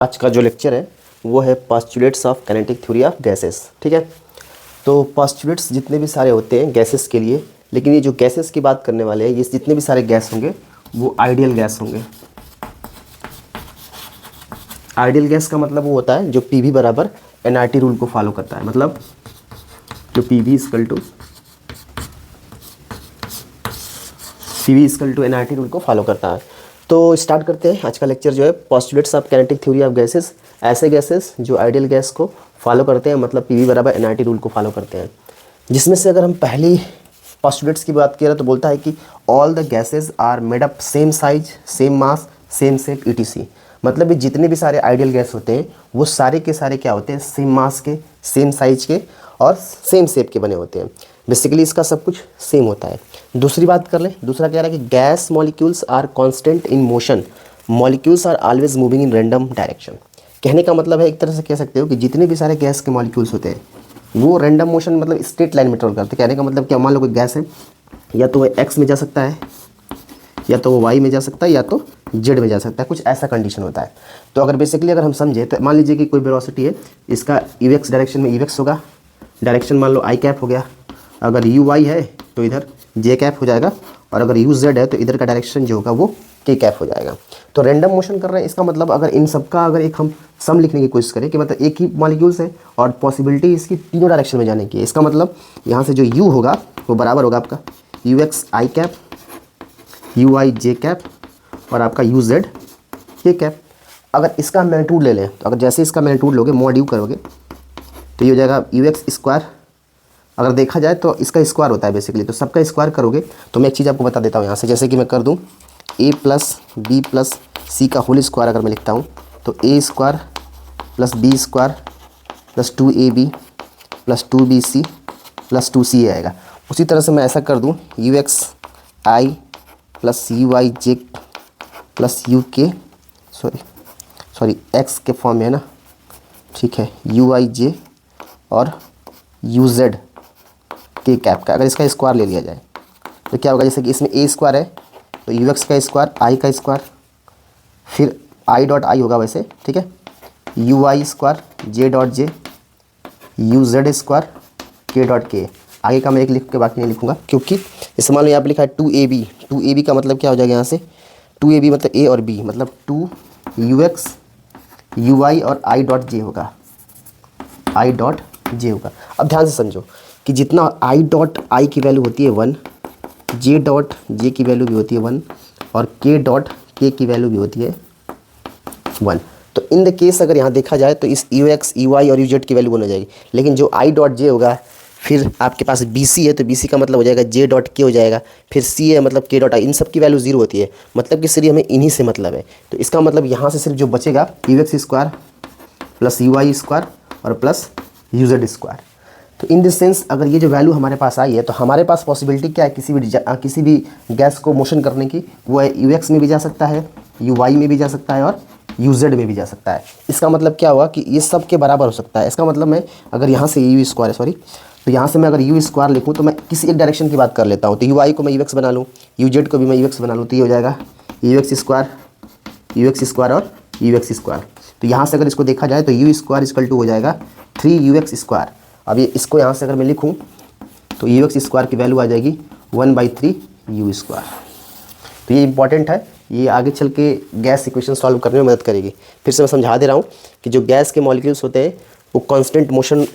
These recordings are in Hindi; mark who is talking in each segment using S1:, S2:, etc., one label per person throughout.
S1: आज का जो लेक्चर है वो है postulates of kinetic theory of gases. ठीक है, तो पोस्टुलेट्स जितने भी सारे होते हैं गैसेस के लिए, लेकिन ये जो गैसेस की बात करने वाले हैं, ये जितने भी सारे गैस होंगे वो आइडियल गैस होंगे। आइडियल गैस का मतलब वो होता है जो पीवी बराबर एनआरटी रूल को फॉलो करता है, मतलब जो PV equal to NRT rule को फॉलो करता है। तो स्टार्ट करते हैं आज का लेक्चर जो है postulates of kinetic theory of gases. ऐसे गैसेस जो आइडियल गैस को फॉलो करते हैं, मतलब पीवी बराबर एनआरटी रूल को फॉलो करते हैं। जिसमें से अगर हम पहली पोस्टुलेट्स की बात करें तो बोलता है कि all the gases are made up same size, same mass, same shape etc. मतलब ये जितने भी सारे आइडियल गैस होते हैं वो सारे के सारे क्या होते हैं, सेम मास के, सेम साइज के और सेम शेप के बने होते हैं। बेसिकली इसका सब कुछ सेम होता है। दूसरी बात कर लें, दूसरा कह रहा है कि gas molecules are constant in motion, molecules are always moving in random direction. कहने का मतलब है, एक तरह से कह सकते हो कि जितने भी सारे गैस के मॉलिक्यूल्स होते हैं वो रैंडम मोशन मतलब स्ट्रेट लाइन में ट्रेवल करते हैं। कहने का मतलब क्या, मान लो कोई गैस है, या तो वो एक्स में जा सकता है, या तो वो वाई में जा सकता है, या तो जेड में जा सकता है, कुछ ऐसा कंडीशन होता है। तो अगर बेसिकली अगर हम समझे तो मान लीजिए कि कोई वेलोसिटी है, इसका यू एक्स डायरेक्शन में यू एक्स होगा, डायरेक्शन मान लो आई कैप हो गया। अगर यू वाई है तो इधर जे कैप हो जाएगा, और अगर यू जेड है तो इधर का डायरेक्शन जो होगा वो के कैप हो जाएगा। तो रैंडम मोशन कर रहे हैं, इसका मतलब अगर इन सब का अगर एक हम सम लिखने की कोशिश करें कि मतलब एक ही मॉलिक्यूल्स है और पॉसिबिलिटी इसकी तीनों डायरेक्शन में जाने की है, इसका मतलब यहाँ से जो यू होगा वो बराबर होगा आपका you X I cap, you I J cap और आपका यू जेड के कैप। अगर इसका मैग्नीट्यूड ले लें तो अगर जैसे इसका मैग्नीट्यूड लोगे, मॉड यू करोगे तो ये हो जाएगा यू एक्स स्क्वायर। अगर देखा जाए तो इसका स्क्वायर होता है बेसिकली, तो सबका स्क्वायर करोगे तो मैं एक चीज़ आपको बता देता हूँ यहाँ से, जैसे कि मैं कर दूँ a plus B plus C का होल स्क्वायर अगर मैं लिखता हूँ तो A square plus B square plus 2ab plus 2bc plus 2c आएगा। उसी तरह से मैं ऐसा कर दूँ U X I plus U I J plus U K sorry X K form में है ना, ठीक है, यू आई जे और यू जेड के कैप का अगर इसका स्क्वायर ले लिया जाए तो क्या होगा, जैसे कि इसमें ए स्क्वायर है तो यू एक्स का स्क्वायर, आई का स्क्वायर, फिर आई डॉट आई होगा वैसे, ठीक है, you I square, J dot J, you Z square, के डॉट के। आगे का मैं एक लिख के बाकी नहीं लिखूंगा, क्योंकि जैसे मान लो यहाँ पे लिखा है 2ab, 2ab का मतलब क्या हो जाएगा यहाँ से, 2ab मतलब ए और बी, मतलब 2 यू एक्स यू आई और आई डॉट जे होगा, आई डॉट जे होगा। अब ध्यान से समझो कि जितना आई डॉट आई की वैल्यू होती है 1, जे डॉट जे की वैल्यू भी होती है 1 और के डॉट के की वैल्यू भी होती है 1। तो इन द केस अगर यहाँ देखा जाए तो इस यू एक्स यू आई और यू जेड की वैल्यू 1 हो जाएगी, लेकिन जो आई डॉट जे होगा, फिर आपके पास बी सी है तो बी सी का मतलब हो जाएगा जे डॉट के हो जाएगा, फिर सी है मतलब के डॉट आई, इन सब की वैल्यू 0 होती है, मतलब कि सिर्फ हमें इन्हीं से मतलब है। तो इसका मतलब यहाँ से सिर्फ जो बचेगा you X square plus U I square और प्लस यू जेड स्क्वायर। तो इन दिस सेंस अगर ये जो वैल्यू हमारे पास आई है तो हमारे पास पॉसिबिलिटी क्या है, किसी भी गैस को मोशन करने की, वो है यू एक्स में भी जा सकता है, यू वाई में भी जा सकता है और यू जेड में भी जा सकता है। इसका मतलब क्या हुआ कि ये सब के बराबर हो सकता है। इसका मतलब मैं अगर यहाँ से यू स्क्वायर तो यहाँ से मैं अगर यू स्क्वायर लिखूँ तो मैं किसी एक डायरेक्शन की बात कर लेता हूँ, तो यू आई को मैं यू एक्स बना लूँ, यू जेड को भी मैं यू एक्स बना लूँ, तो ये हो जाएगा यू एक्स स्क्वायर और यू एक्स स्क्वायर। तो यहाँ से अगर इसको देखा जाए तो यू स्क्वायर इक्वल टू हो जाएगा 3 यू एक्स स्क्वायर। अब ये इसको यहाँ से अगर मैं लिखूँ तो यू एक्स स्क्वायर की वैल्यू आ जाएगी 1/3 यू स्क्वायर। तो ये इंपॉर्टेंट है, ये आगे चल के गैस इक्वेशन सॉल्व करने में मदद करेगी। फिर से मैं समझा दे रहा हूँ कि जो गैस के मॉलिक्यूल्स होते हैं वो कांस्टेंट मोशन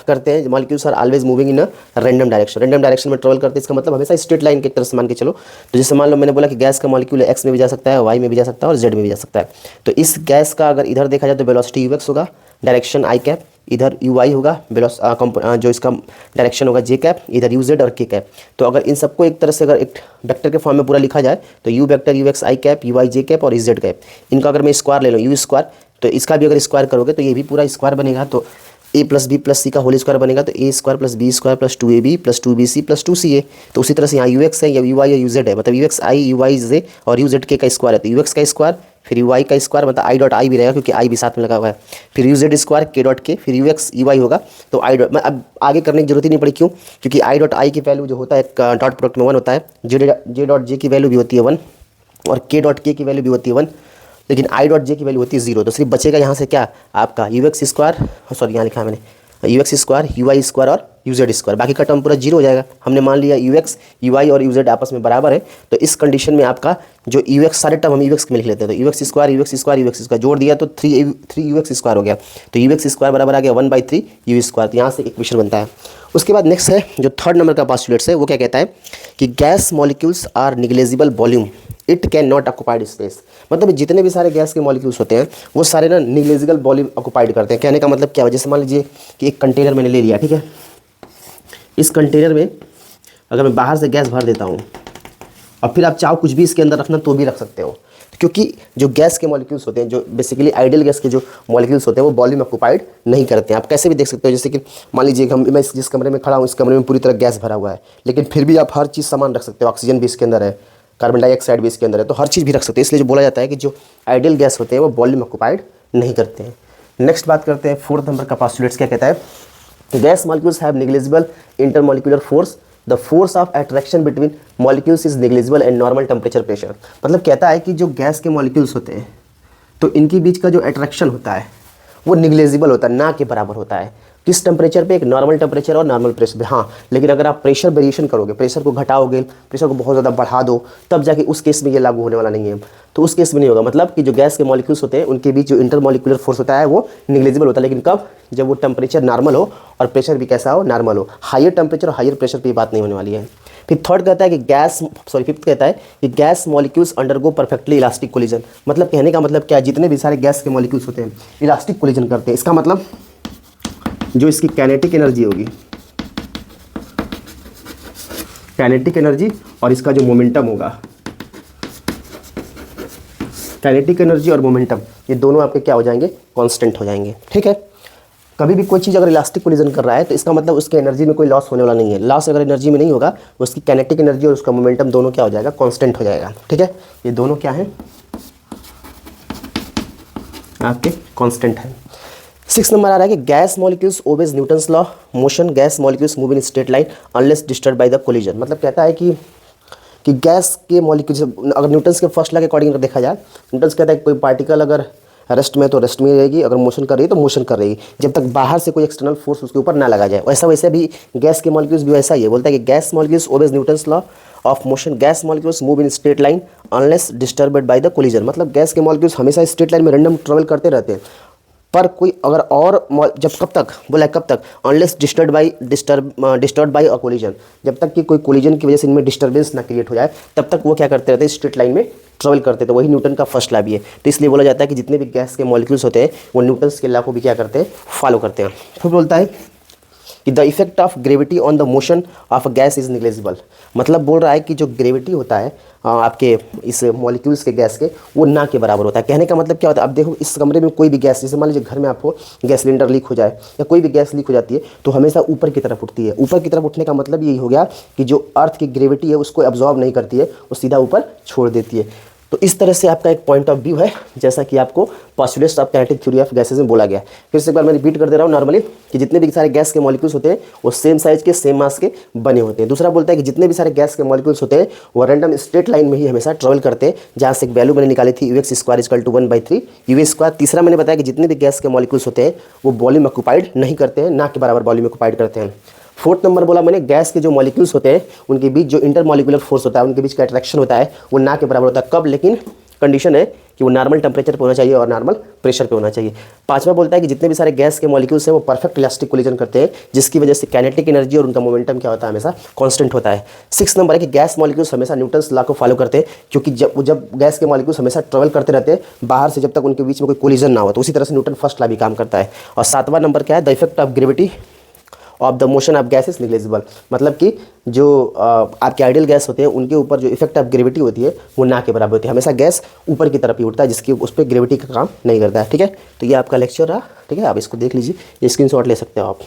S1: करते हैं, molecules are always moving in a random direction, random direction में ट्रेवल करते हैं। इसका मतलब हमेशा स्ट्रेट लाइन की एक तरह से मान के चलो। तो जैसे मान लो मैंने बोला कि गैस का मॉलिक्यूल एक्स में भी जा सकता है, वाई में भी जा सकता है और जेड में भी जा सकता है। तो इस गैस का अगर इधर देखा जाए तो वेलोसिटी यू एक्स होगा, डायरेक्शन आई कैप, इधर यू आई होगा, जो इसका डायरेक्शन होगा जे कैप, इधर यू जेड और के कैप। तो अगर इन सबको एक तरह से अगर एक वेक्टर के फॉर्म में पूरा लिखा जाए तो you vector you X I cap, you I J cap और जेड कैप, इनका अगर मैं स्क्वायर ले लूँ यू स्क्वायर, तो इसका भी अगर स्क्वायर करोगे तो ये भी पूरा स्क्वायर बनेगा। तो A plus B plus C का होल स्क्वायर बनेगा, तो A square plus B square plus 2ab plus 2bc plus 2ca। तो उसी तरह से यहाँ यू एक्स है या यू आई या यू जेड है, मतलब you X I you I जे और यू जेड के का स्क्वायर है, तो यू एक्स का स्क्वायर फिर यू आई का स्क्वायर, मतलब आई डॉट आई भी रहेगा क्योंकि आई भी साथ में लगा हुआ है, फिर यू जेड स्क्वायर के डॉट के, फिर यू एक्स यू आई होगा। तो आई डॉट मैं अब आगे करने की जरूरत ही नहीं पड़ी, क्यों, क्योंकि आई डॉट आई की वैल्यू जो होता है डॉट प्रोडक्ट में 1 होता है, जे डॉट जे की वैल्यू भी होती है 1 और के डॉट के की वैल्यू भी होती है 1। लेकिन आई डॉट जे की वैल्यू होती है 0, तो सिर्फ बचेगा यहाँ से क्या आपका यू एक्स स्क्वायर, सॉरी यहाँ लिखा है मैंने you X square, you I square और यू जेड स्क्वायर, बाकी का टर्म पूरा 0 हो जाएगा। हमने मान लिया यू एक्स, यू आई और यू जेड आपस में बराबर है, तो इस कंडीशन में आपका जो यू एक्स, सारे टर्म हम यू एक्स में लिख लेते हैं, तो you X square, you X square, you X square जोड़ दिया तो 3 यू एक्स स्क्वायर हो गया, तो यू एक्स स्क्वायर बराबर आ गया 1/3 यू स्क्वायर, तो यहाँ से इक्वेशन बनता है। उसके बाद नेक्स्ट है जो थर्ड नंबर का पोस्टुलेट्स है, वो क्या कहता है कि gas molecules are negligible volume, it can not occupied space. मतलब जितने भी सारे गैस के मॉलिक्यूल्स होते हैं वो सारे ना निग्लेजिबल वॉल्यूम ऑक्युपाइड करते हैं। कहने का मतलब क्या है, जैसे मान लीजिए कि एक कंटेनर मैंने ले लिया, ठीक है, इस कंटेनर में अगर मैं बाहर से गैस भर देता हूँ और फिर आप चाहो कुछ भी इसके अंदर रखना तो भी रख सकते हो, क्योंकि जो गैस के मॉलिक्यूल्स होते हैं, जो बेसिकली आइडियल गैस के जो मॉलिक्यूल्स होते हैं वो वॉल्यूम ऑक्युपाइड नहीं करते हैं। आप कैसे भी देख सकते हो, जैसे कि मान लीजिए मैं जिस कमरे में खड़ा हूँ, इस कमरे में पूरी तरह गैस भरा हुआ है, लेकिन फिर भी आप हर चीज़ सामान रख सकते हो, ऑक्सीजन भी इसके अंदर है, कार्बन डाइऑक्साइड भी इसके अंदर है, तो हर चीज़ भी रख सकते हैं। इसलिए जो बोला जाता है कि जो आइडियल गैस होते हैं वो वॉल्यूम ऑक्युपाइड नहीं करते हैं। नेक्स्ट बात करते हैं फोर्थ नंबर का पोस्टुलेट्स क्या कहता है, gas molecules have negligible intermolecular force, the force of attraction between molecules is negligible and normal temperature pressure. मतलब कहता है कि जो गैस के मॉलिक्यूल्स होते हैं तो इनके बीच का जो अट्रैक्शन होता है वो निग्लेजिबल होता है, ना के बराबर होता है। किस टेम्परेचर पे, एक नॉर्मल टेम्परेचर और नॉर्मल प्रेशर पे। हाँ, लेकिन अगर आप प्रेशर वेरिएशन करोगे, प्रेशर को घटाओगे, प्रेशर को बहुत ज़्यादा बढ़ा दो, तब जाके उस केस में ये लागू होने वाला नहीं है, तो उस केस में नहीं होगा। मतलब कि जो गैस के मॉलिक्यूल्स होते हैं उनके बीच जो इंटरमॉलिक्यूलर फोर्स होता है वो निग्लेजिबल होता है, लेकिन कब, जब वो टेम्परेचर नॉर्मल हो और प्रेशर भी कैसा हो, नॉर्मल हो। हायर टेम्परेचर और हायर प्रेशर पर बात नहीं होने वाली है। फिर थर्ड कहता है कि फिफ्थ कहता है कि gas molecules undergo perfectly elastic collision. मतलब कहने का मतलब क्या है, जितने भी सारे गैस के मॉलिक्यूल्स होते हैं इलास्टिक कोलिजन करते हैं। इसका मतलब जो इसकी काइनेटिक एनर्जी होगी, काइनेटिक एनर्जी और इसका जो मोमेंटम होगा, काइनेटिक एनर्जी और मोमेंटम, ये दोनों आपके क्या हो जाएंगे, कांस्टेंट हो जाएंगे। ठीक है, कभी भी कोई चीज़ अगर इलास्टिक कोलिजन कर रहा है तो इसका मतलब उसके एनर्जी में कोई लॉस होने वाला नहीं है। लॉस अगर एनर्जी में नहीं होगा, उसकी काइनेटिक एनर्जी और उसका मोमेंटम दोनों क्या हो जाएगा, कांस्टेंट हो जाएगा। ठीक है, ये दोनों क्या है आपके, कांस्टेंट है। 6 नंबर आ रहा है कि gas molecules obeys Newton's law motion, gas molecules move in straight line unless disturb by the collision. मतलब कहता है कि गैस के मॉलिक्यूल्स, अगर न्यूटन्स के फर्स्ट लॉ के अकॉर्डिंग अगर देखा जाए, न्यूटन्स कहता है कि कोई पार्टिकल अगर रेस्ट में तो रेस्ट में रहेगी, अगर मोशन कर रही है तो मोशन कर रही है, जब तक बाहर से कोई एक्सटर्नल फोर्स उसके ऊपर ना लगा जाए। वैसा वैसे भी गैस के मॉलिक्यूल्स भी वैसा ही है। बोलता है कि gas molecules obeys Newton's law of motion, gas molecules move in straight line unless disturbed by the collision. मतलब गैस के मॉलिक्यूल्स हमेशा स्ट्रेट लाइन में रैंडम ट्रेवल करते रहते हैं, पर कोई अगर और जब कब तक बोला है, कब तक, unless disturb by a collision, जब तक कि कोई कोलिजन की वजह से इनमें डिस्टर्बेंस ना क्रिएट हो जाए, तब तक वो क्या करते रहते हैं, स्ट्रेट लाइन में ट्रेवल करते हैं। तो वही न्यूटन का फर्स्ट लॉ भी है। तो इसलिए बोला जाता है कि जितने भी गैस के मॉलिक्यूल्स होते हैं वो न्यूटन्स के लॉ को भी क्या करते हैं, फॉलो करते हैं। फिर बोलता है कि the effect of gravity on the motion of a gas is negligible. मतलब बोल रहा है कि जो ग्रेविटी होता है आपके इस मॉलिक्यूल्स के गैस के, वो ना के बराबर होता है। कहने का मतलब क्या होता है, अब देखो इस कमरे में कोई भी गैस, जैसे मान लीजिए घर में आपको गैस सिलेंडर लीक हो जाए या कोई भी गैस लीक हो जाती है तो हमेशा ऊपर की तरफ उठती है। ऊपर की तरफ उठने का मतलब यही हो गया कि जो अर्थ की ग्रेविटी है उसको एब्जॉर्ब नहीं करती है, वो सीधा ऊपर छोड़ देती है। तो इस तरह से आपका एक पॉइंट ऑफ व्यू है, जैसा कि आपको postulates of kinetic theory of gases में बोला गया। फिर से एक बार मैं रिपीट कर दे रहा हूँ नॉर्मली, कि जितने भी सारे गैस के मॉलिक्यूल्स होते हैं वो सेम साइज के, सेम मास के बने होते हैं। दूसरा बोलता है कि जितने भी सारे गैस के मॉलिक्यूल्स होते हैं वो रैंडम स्ट्रेट लाइन में ही हमेशा ट्रेवल करते हैं, जहाँ से एक वैल्यू मैंने निकाली थी U X square equal to 1/3 U square. तीसरा मैंने बताया कि जितने भी गैस के मॉलिक्यूल्स होते हैं वो वॉल्यूम ऑक्युपाइड नहीं करते हैं, ना के बराबर वॉल्यूम ऑक्युपाइड करते हैं। फोर्थ नंबर बोला मैंने, गैस के जो मॉलिक्यूल्स होते हैं उनके बीच जो इंटरमॉलिक्यूलर फोर्स होता है, उनके बीच का अट्रैक्शन होता है, वो ना के बराबर होता है। कब, लेकिन कंडीशन है कि वो नॉर्मल टेम्परेचर पे होना चाहिए और नॉर्मल प्रेशर पे होना चाहिए। पांचवा बोलता है कि जितने भी सारे गैस के मॉलिक्यूल्स हैं वो परफेक्ट इलास्टिक कोलिजन करते हैं, जिसकी वजह से काइनेटिक एनर्जी और उनका मोमेंटम क्या होता है, हमेशा कांस्टेंट होता है। 6 नंबर है कि गैस मॉलिक्यूल्स हमेशा न्यूटन्स लॉ को फॉलो करते हैं, क्योंकि जब गैस के मॉलिक्यूल्स हमेशा ट्रेवल करते रहते हैं बाहर से, जब तक उनके बीच में कोई कोलिजन ना हो, तो उसी तरह से न्यूटन फर्स्ट लॉ भी काम करता है। और 7वां नंबर क्या है, the effect of gravity of the motion of gas is negligible. मतलब कि जो आपके आइडियल गैस होते हैं उनके ऊपर जो इफेक्ट ऑफ ग्रेविटी होती है वो ना के बराबर होती है। हमेशा गैस ऊपर की तरफ ही उठता है, जिसकी उस पर ग्रेविटी का काम नहीं करता है। ठीक है, तो ये आपका लेक्चर रहा। ठीक है, आप इसको देख लीजिए, ये स्क्रीनशॉट ले सकते हो आप।